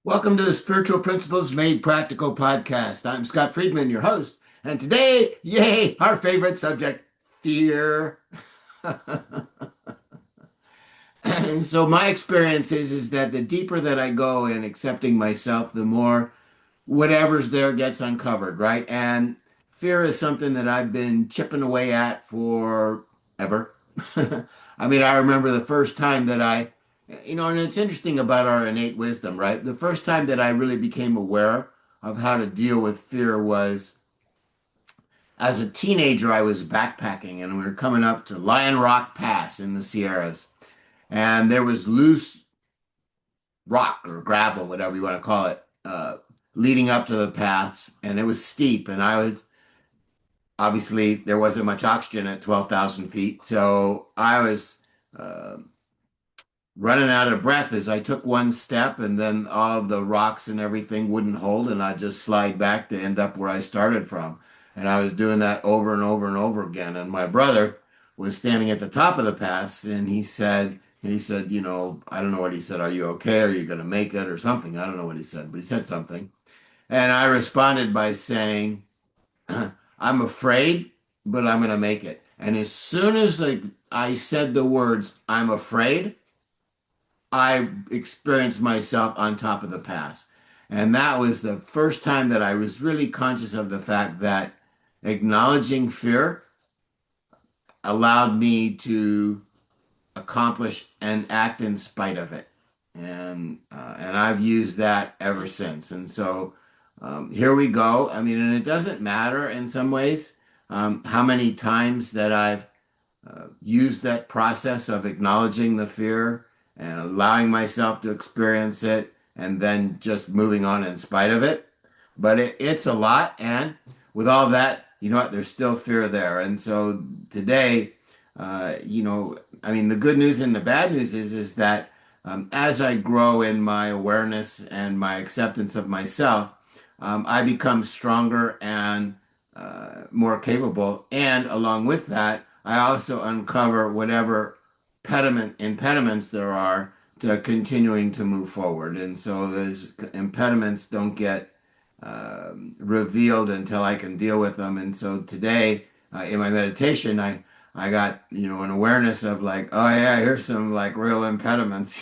Welcome to the Spiritual Principles Made Practical podcast. I'm Scott Friedman, your host. And today, yay, our favorite subject, fear. And so my experience is that the deeper that I go in accepting myself, the more whatever's there gets uncovered, right? And fear is something that I've been chipping away at for ever. I mean, I remember the first time that and it's interesting about our innate wisdom, right? The first time that I really became aware of how to deal with fear was as a teenager. I was backpacking and we were coming up to Lion Rock Pass in the Sierras, and there was loose rock or gravel, whatever you want to call it, leading up to the paths, and it was steep. And I was obviously there wasn't much oxygen at 12,000 feet, so I was uh, running out of breath as I took one step, and then all of the rocks and everything wouldn't hold, and I just slide back to end up where I started from. And I was doing that over and over and over again. And my brother was standing at the top of the pass, and he said, I don't know what he said. Are you okay? Are you going to make it or something? I don't know what he said, but he said something. And I responded by saying, I'm afraid, but I'm going to make it. And as soon as I said the words, I'm afraid, I experienced myself on top of the pass. And that was the first time that I was really conscious of the fact that acknowledging fear allowed me to accomplish and act in spite of it. And I've used that ever since. And so here we go. I mean, and it doesn't matter in some ways how many times that I've used that process of acknowledging the fear and allowing myself to experience it and then just moving on in spite of it. But it's a lot. And with all that, you know what? There's still fear there. And so today, I mean, the good news and the bad news is that as I grow in my awareness and my acceptance of myself, I become stronger and more capable. And along with that, I also uncover whatever impediments there are to continuing to move forward. And so those impediments don't get revealed until I can deal with them. And so today, in my meditation, I got, an awareness of like, oh yeah, here's some like real impediments,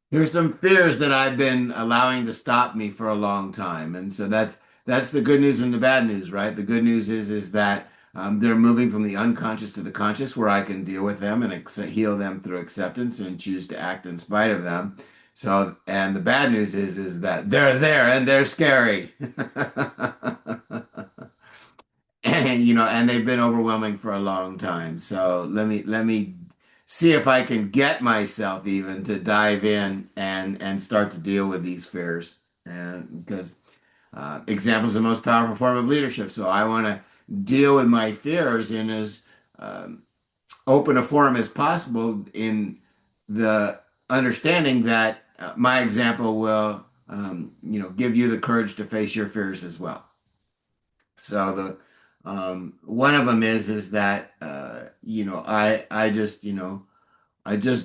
here's some fears that I've been allowing to stop me for a long time. And so that's the good news and the bad news, right? The good news is that they're moving from the unconscious to the conscious, where I can deal with them and heal them through acceptance and choose to act in spite of them. So, and the bad news is that they're there and they're scary. And they've been overwhelming for a long time. So let me see if I can get myself even to dive in and start to deal with these fears. And because example is the most powerful form of leadership. So I want to deal with my fears in as um, open a forum as possible, in the understanding that my example will, give you the courage to face your fears as well. So the one of them is that I just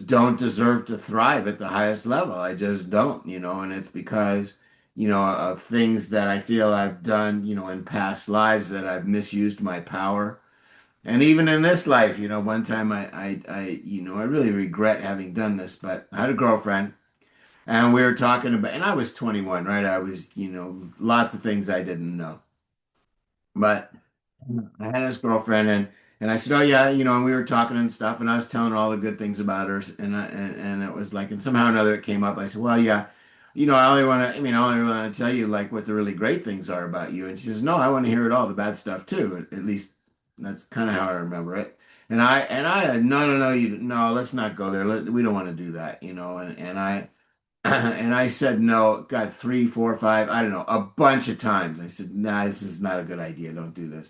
don't deserve to thrive at the highest level. I just don't, and it's because, of things that I feel I've done, in past lives, that I've misused my power. And even in this life, one time I really regret having done this, but I had a girlfriend and we were talking about, and I was 21, right? I was, lots of things I didn't know. But I had this girlfriend, and I said, "Oh yeah," and we were talking and stuff, and I was telling her all the good things about her, and it was like, and somehow or another it came up. I said, "Well, yeah, I only want to tell you like what the really great things are about you." And she says, "No, I want to hear it all, the bad stuff too. At least that's kind of how I remember it." And I, no, no, no, no, let's not go there. We don't want to do that, and I. And I said no, got three, four, five, I don't know, a bunch of times. I said, nah, this is not a good idea. Don't do this.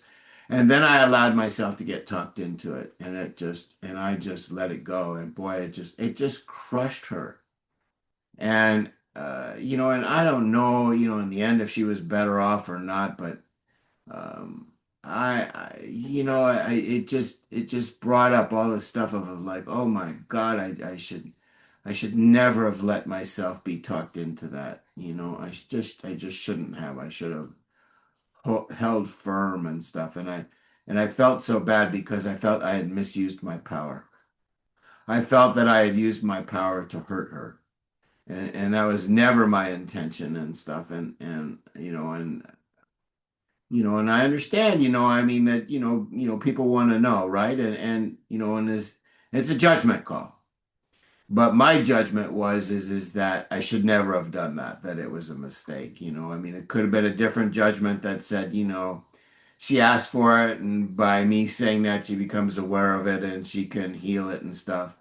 And then I allowed myself to get talked into it, and I just let it go. And boy, it just crushed her. And, and I don't know, in the end if she was better off or not, but, it just brought up all this stuff of like, oh my God, I should. I should never have let myself be talked into that. I just shouldn't have. I should have held firm and stuff. And I felt so bad because I felt I had misused my power. I felt that I had used my power to hurt her. And that was never my intention and stuff. And I understand, I mean that, people want to know, right? And it's a judgment call. But my judgment is that I should never have done that, that it was a mistake. I mean, it could have been a different judgment that said, she asked for it, and by me saying that, she becomes aware of it and she can heal it and stuff.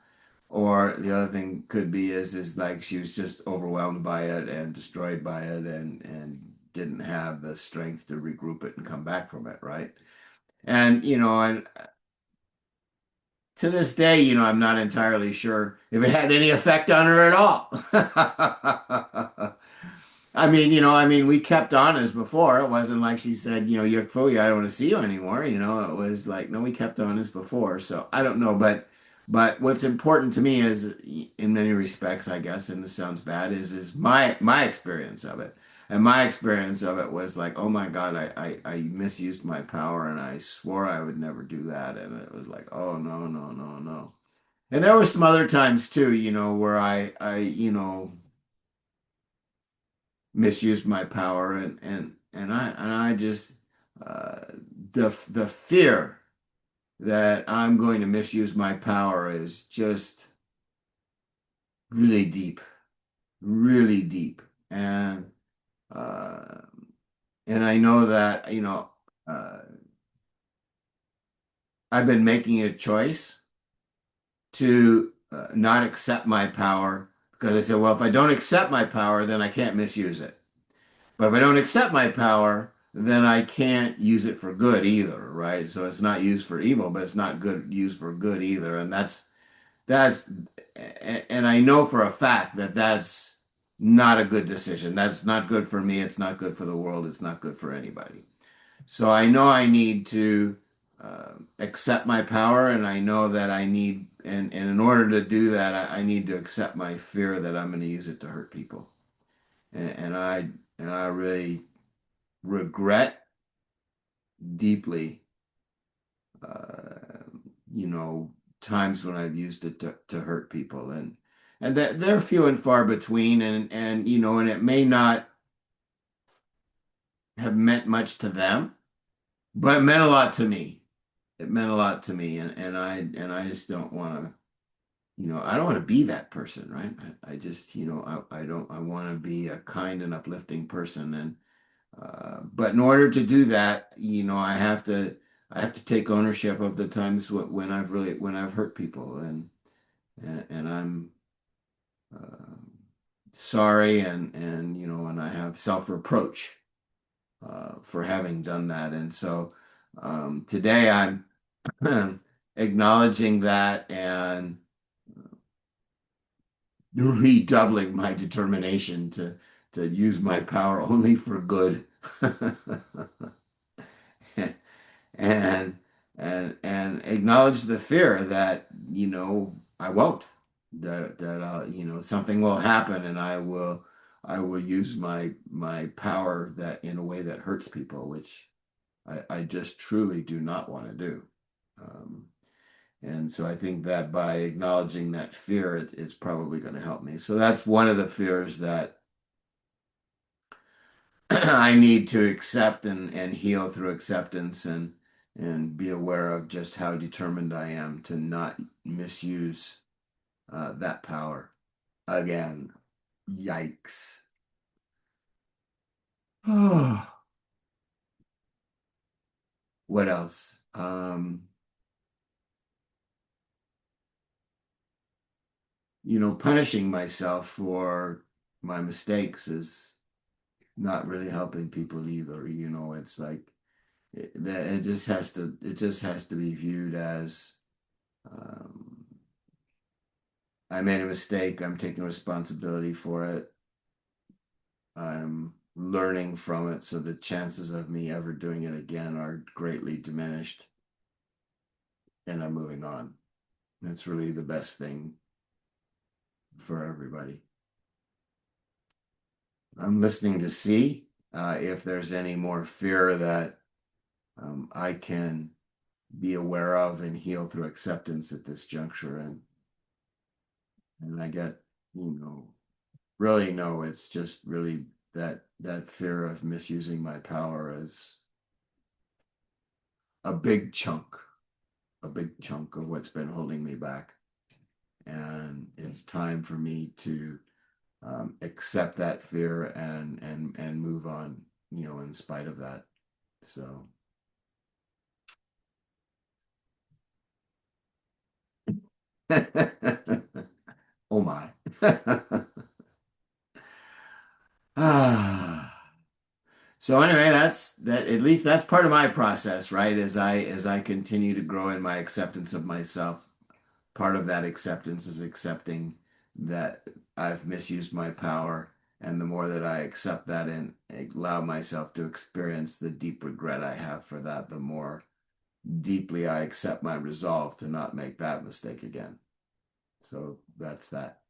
Or the other thing could be is like she was just overwhelmed by it and destroyed by it and didn't have the strength to regroup it and come back from it, right? And to this day, I'm not entirely sure if it had any effect on her at all. I mean, we kept on as before. It wasn't like she said, you're fully, I don't want to see you anymore. It was like, no, we kept on as before. So I don't know, but what's important to me is, in many respects, I guess, and this sounds bad, is my experience of it. And my experience of it was like, oh my God, I misused my power and I swore I would never do that. And it was like, oh no, no, no, no. And there were some other times too, where I misused my power and I just uh, the fear that I'm going to misuse my power is just really deep, really deep, and uh, and I know that uh, I've been making a choice to not accept my power because I said, well, if I don't accept my power, then I can't misuse it. But if I don't accept my power, then I can't use it for good either, right? So it's not used for evil, but it's not good used for good either. And that's and I know for a fact that that's not a good decision. That's not good for me. It's not good for the world. It's not good for anybody. So I know I need to accept my power, and I know that and in order to do that, I need to accept my fear that I'm going to use it to hurt people. And I really regret deeply, uh, you know, times when I've used it to hurt people, and that they're few and far between, and it may not have meant much to them, but it meant a lot to me. It meant a lot to me, and I just don't want to. I don't want to be that person, right? I just, I don't, I want to be a kind and uplifting person. But in order to do that, I have to take ownership of the times when I've hurt people, and I'm uh, sorry, and I have self-reproach for having done that. And so today I'm acknowledging that and redoubling my determination to use my power only for good. and and acknowledge the fear that I won't, that something will happen and I will use my power that in a way that hurts people, which I just truly do not want to do. um, and so I think that by acknowledging that fear, it's probably going to help me. So that's one of the fears that I need to accept and heal through acceptance and be aware of just how determined I am to not misuse that power again. Yikes. What else? Punishing myself for my mistakes is not really helping people either. It's like that it just has to be viewed as um, I made a mistake. I'm taking responsibility for it. I'm learning from it, so the chances of me ever doing it again are greatly diminished, and I'm moving on. That's really the best thing for everybody. I'm listening to see if there's any more fear that I can be aware of and heal through acceptance at this juncture. And I get, really no, it's just really that fear of misusing my power is a big chunk, a big chunk of what's been holding me back. And it's time for me to accept that fear and move on, in spite of that. So, oh my. Ah. So anyway, that's that. At least that's part of my process, right? As I continue to grow in my acceptance of myself, part of that acceptance is accepting that I've misused my power, and the more that I accept that and allow myself to experience the deep regret I have for that, the more deeply I accept my resolve to not make that mistake again. So that's that.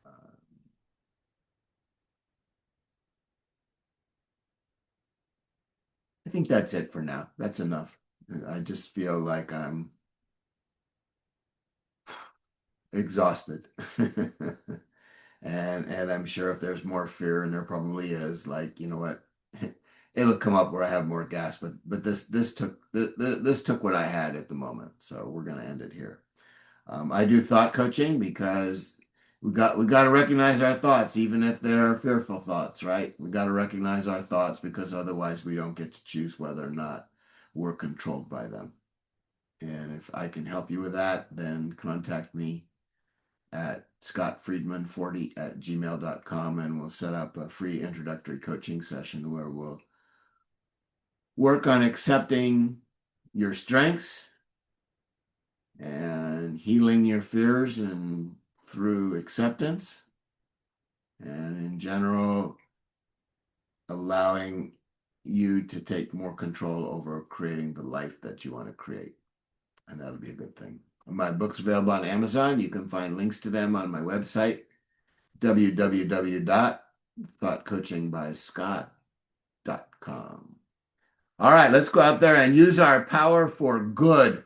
Uh, I think that's it for now. That's enough. I just feel like I'm exhausted. And I'm sure if there's more fear, and there probably is, like, you know what, it'll come up where I have more gas, but this took what I had at the moment, so we're gonna end it here. I do thought coaching because we got to recognize our thoughts, even if they're fearful thoughts, right? We got to recognize our thoughts because otherwise we don't get to choose whether or not we're controlled by them. And if I can help you with that, then contact me at scottfriedman40@gmail.com, and we'll set up a free introductory coaching session where we'll work on accepting your strengths and healing your fears and through acceptance, and in general allowing you to take more control over creating the life that you want to create, and that'll be a good thing. My book's available on Amazon. You can find links to them on my website, www.thoughtcoachingbyscott.com. All right, let's go out there and use our power for good.